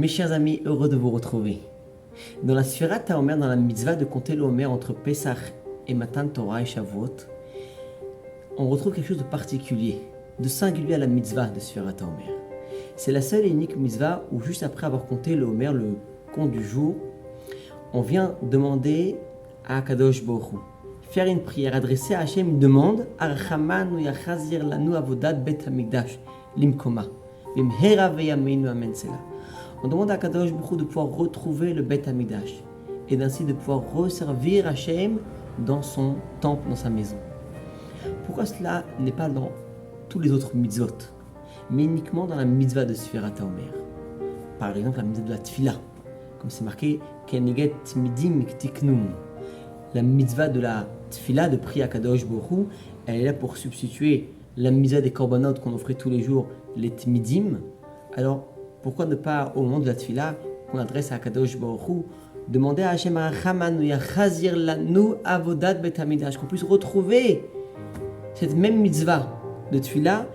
Mes chers amis, heureux de vous retrouver. Dans la Sfirat HaOmer, dans la mitzvah de compter l'Omer entre Pesach et Matan Torah et Shavuot, on retrouve quelque chose de particulier, de singulier à la mitzvah de Sfirat HaOmer. C'est la seule et unique mitzvah où juste après avoir compté l'Omer, le compte du jour, on vient demander à Kadosh Baruch Hu, faire une prière, adresser à Hachem une demande, Archaman yachazir lanu avodat bet hamikdash limkoma, limhera veyameinu amen sela. On demande à Kadosh Baruch Hu de pouvoir retrouver le Bet Hamikdash et d'ainsi de pouvoir resservir Hachem dans son temple, dans sa maison. Pourquoi cela n'est pas dans tous les autres mitzvot, mais uniquement dans la mitzvah de Sfirat HaOmer? Par exemple, la mitzvah de la Tfila, comme c'est marqué Keneget Tmidim Tiknum. La mitzvah de la Tfila, de prier à Kadosh Baruch Hu, elle est là pour substituer la mitzvah des korbanot qu'on offrait tous les jours, les Tmidim. Alors, pourquoi ne pas, au moment de la Tfila, qu'on adresse à Kadosh Baruch Hu, demander à Hachem Arachamanu Yachazir Lanu Avodat Bet Hamikdash, qu'on puisse retrouver cette même mitzvah de Tfila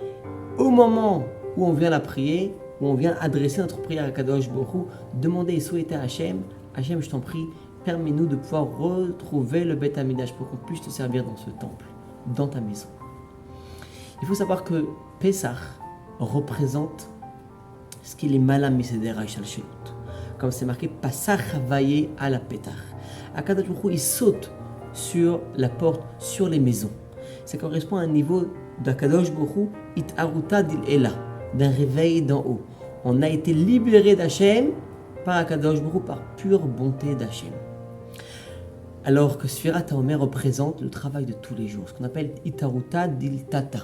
au moment où on vient la prier, où on vient adresser notre prière à Kadosh Baruch Hu, demander et souhaiter à Hachem, Hachem, je t'en prie, permets-nous de pouvoir retrouver le Bet Hamikdash pour qu'on puisse te servir dans ce temple, dans ta maison. Il faut savoir que Pesach représente ce qu'il est malam miseder Shalshelut. Comme c'est marqué, Pasach Havaye à la Petach. Akadosh Baruch Hu, il saute sur la porte, sur les maisons. Ça correspond à un niveau d'Akadosh Baruch Hu, It Aruta Dil Ela, d'un réveil d'en haut. On a été libéré d'Hachem par Akadosh Baruch Hu, par pure bonté d'Hachem. Alors que Sfirat HaOmer représente le travail de tous les jours, ce qu'on appelle It Aruta Dil Tata,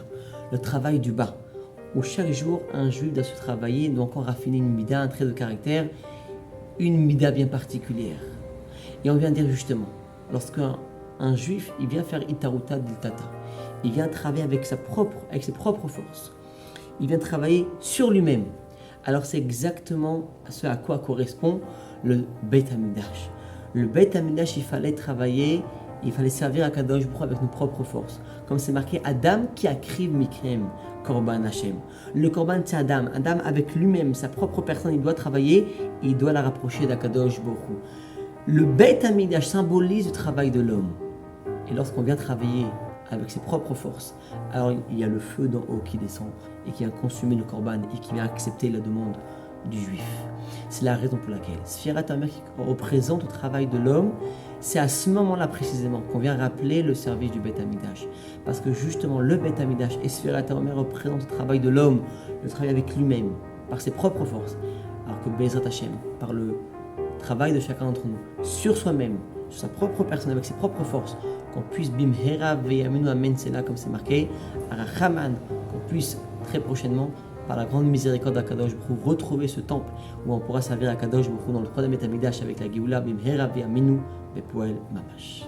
le travail du bas, où chaque jour, un juif doit se travailler, doit encore raffiner une mida, un trait de caractère, une mida bien particulière. Et on vient dire justement, lorsqu'un juif, il vient faire itaruta diltata, il vient travailler avec ses propres forces, il vient travailler sur lui-même. Alors c'est exactement ce à quoi correspond le Beit HaMikdash. Le Beit HaMikdash, il fallait travailler, il fallait servir à Kadosh Baruch Hu avec nos propres forces. Comme c'est marqué, Adam qui akriv mikrem korban Hashem. Le korban c'est Adam. Adam avec lui-même, sa propre personne, il doit travailler et il doit la rapprocher d'Akadosh Baruch Hu. Le Beit HaMikdash symbolise le travail de l'homme. Et lorsqu'on vient travailler avec ses propres forces, alors il y a le feu d'en haut qui descend et qui vient consumer le korban et qui vient accepter la demande du juif. C'est la raison pour laquelle Sfirat HaOmer qui représente le travail de l'homme, c'est à ce moment-là précisément qu'on vient rappeler le service du Beit HaMikdash. Parce que justement le Beit HaMikdash et Sfirat HaOmer représentent le travail de l'homme, le travail avec lui-même, par ses propres forces. Alors que Bezrat Hashem, par le travail de chacun d'entre nous, sur soi-même, sur sa propre personne, avec ses propres forces, qu'on puisse bimhera veyamenu amen, c'est là comme c'est marqué, arachaman, qu'on puisse très prochainement, par la grande miséricorde d'Akadosh Baruch Hu, retrouver ce temple où on pourra servir Akadosh Baruch Hu dans le troisième Beit HaMikdash avec la Géoula bimhera veyamenu bepoel mamash.